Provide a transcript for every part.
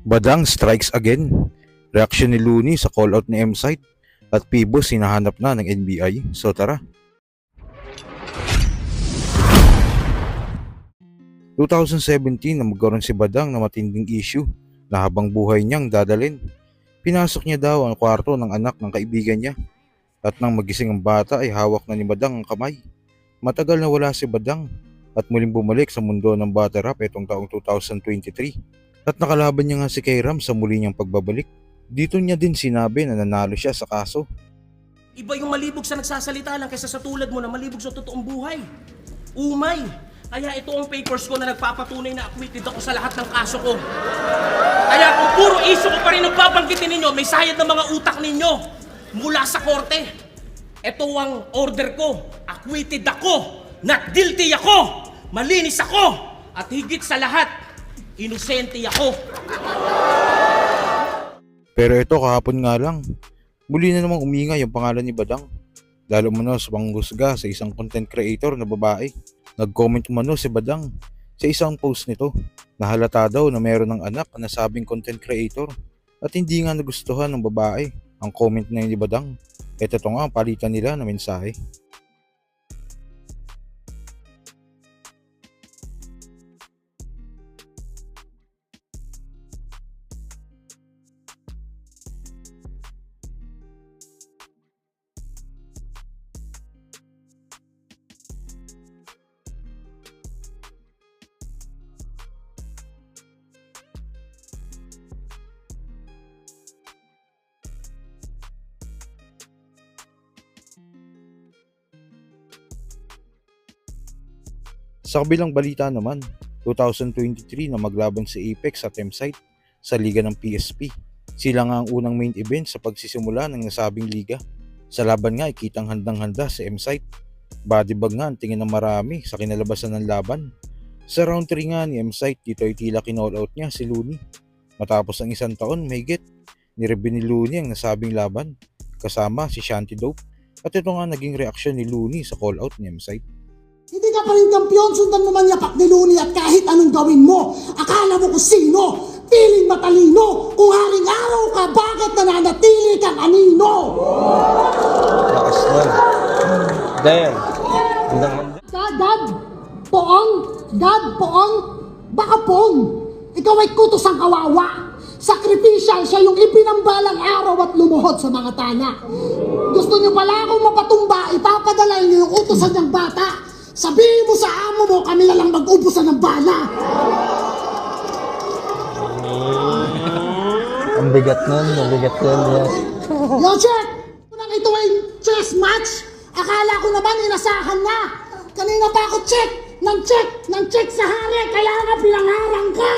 Badang strikes again. Reaksyon ni Looney sa call-out ni M-Site at Pibos hinahanap na ng NBI. So tara. 2017 na magkaroon si Badang na matinding issue na habang buhay niyang dadalin. Pinasok niya daw ang kwarto ng anak ng kaibigan niya at nang magising ang bata ay hawak na ni Badang ang kamay. Matagal na wala si Badang at muling bumalik sa mundo ng battle rap itong taong 2023 at nakalaban niya nga si Kairam sa muli niyang pagbabalik. Dito niya din sinabi na nanalo siya sa kaso. Iba yung malibog sa nagsasalita lang kaysa sa tulad mo na malibog sa totoong buhay. Umay! Kaya ito ang papers ko na nagpapatunay na acquitted ako sa lahat ng kaso ko. Kaya kung puro issue ko pa rin ang babanggitin ninyo, may sayad ng mga utak ninyo mula sa korte. Ito ang order ko. Acquitted ako. Not guilty ako. Malinis ako. At higit sa lahat, inosente ako. Pero ito kahapon nga lang, muli na namang umingay ang pangalan ni Badang. Lalo mo sa panghusga sa isang content creator na babae. Nag-comment umano si Badang sa isang post nito na halata daw na meron ng anak na nasabing content creator at hindi nga nagustuhan ng babae ang comment na ni Badang. Ito nga ang palitan nila na mensahe. Sa kabilang balita naman, 2023 na maglaban si Apex at M-Site sa liga ng PSP. Sila nga ang unang main event sa pagsisimula ng nasabing liga. Sa laban nga ay kitang handang-handa si M-Site. Bodybag nga ang tingin ng marami sa kinalabasan ng laban. Sa round 3 nga ni M-Site, dito ay tila kinall-out niya si Looney. Matapos ang isang taon, mahigit, nirebe ni Looney ang nasabing laban kasama si Shanty Dope. At ito nga naging reaksyon ni Looney sa call-out ni M-Site. Hindi ka pa rin kampiyon, sundan mo man yapak ni Looney at kahit anong gawin mo. Akala mo kung sino, piling matalino. Kung haring araw ka, bakit nananatili kang anino? Lakas na. Damn. Dad, poong, baka pong. Ikaw ay kutos ang kawawa. Sakripisyal siya yung ipinambalang araw at lumuhod sa mga tana. Gusto niyo pala akong mapatumba, ipapadala niyo yung utosan niyang bata. Sabihin mo sa amo mo, kami na lang mag-ubusan ng bala. Ang bigat nun, yes. Yo, check! Unang ito ay chess match. Akala ko naman inasahan na. Kanina pa ako check sa hari, kaya nga pinangarang ka.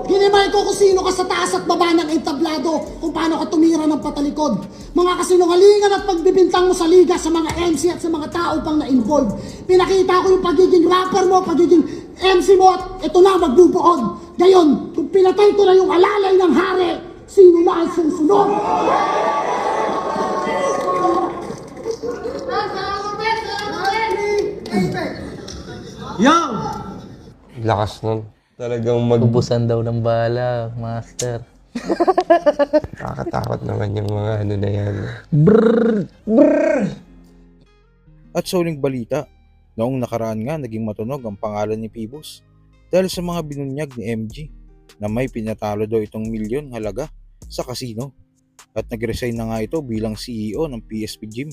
Hinimay ko kung sino ka sa taas at baba ng entablado, kung paano ka tumira ng patalikod. Mga kasinungalingan at pagbibintang mo sa liga sa mga MC at sa mga tao pang na-involve. Pinakita ko yung pagiging rapper mo, pagiging MC mo at ito na magbubuod. Gayon, kung pinatay ko na yung alalay ng hari, sino na ang susunod? Yo! Lakas nun. Talagang Ubusan daw ng bala, master. Nakakatakot naman yung mga ano na yan. At sa uling balita, noong nakaraan nga naging matunog ang pangalan ni Pibos dahil sa mga binunyag ni MG na may pinatalo daw itong milyon halaga sa casino at nag-resign na nga ito bilang CEO ng PSP Gym.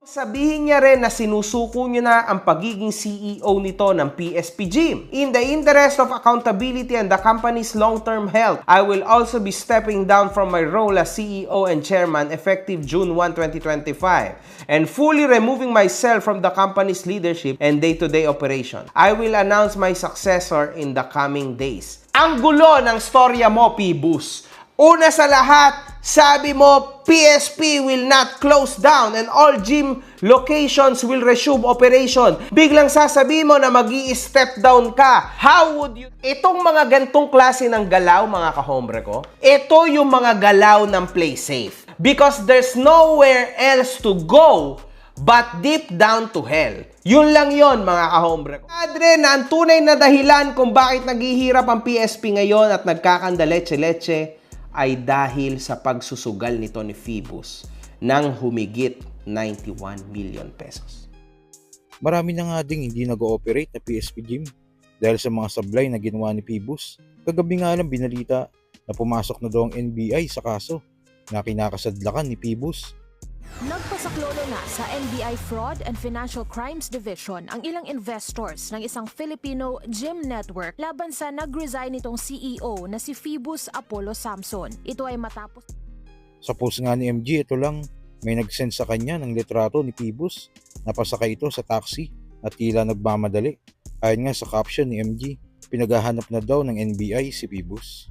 Sabihin niya rin na sinusuko niya na ang pagiging CEO nito ng PSP Gym. In the interest of accountability and the company's long-term health, I will also be stepping down from my role as CEO and chairman effective June 1, 2025 and fully removing myself from the company's leadership and day-to-day operation. I will announce my successor in the coming days. Ang gulo ng storya mo, Pibus. Una sa lahat, sabi mo, PSP will not close down and all gym locations will resume operation. Biglang sasabihin mo na mag-i-step down ka. How would you... Itong mga gantong klase ng galaw, mga kahombre ko, ito yung mga galaw ng play safe. Because there's nowhere else to go but deep down to hell. Yun lang yon mga kahombre. Adre na ang tunay na dahilan kung bakit naghihirap ang PSP ngayon at nagkakandaleche-leche ay dahil sa pagsusugal nito ni Phoebus ng humigit 91 million pesos. Marami na nga ding hindi nag-ooperate na PSP Gym dahil sa mga sablay na ginawa ni Phoebus. Kagabi nga lang binalita na pumasok na daw ang NBI sa kaso na kinakasadlakan ni Phoebus. Nagpasaklolo na sa NBI Fraud and Financial Crimes Division ang ilang investors ng isang Filipino gym network laban sa nag-resign itong CEO na si Phoebus Apollo Samson. Ito ay matapos... Sa post nga ni MG, ito lang, may nag-send sa kanya ng litrato ni Phoebus. Napasakay ito sa taxi at tila nagmamadali. Ayon nga sa caption ni MG, pinaghahanap na daw ng NBI si Phoebus.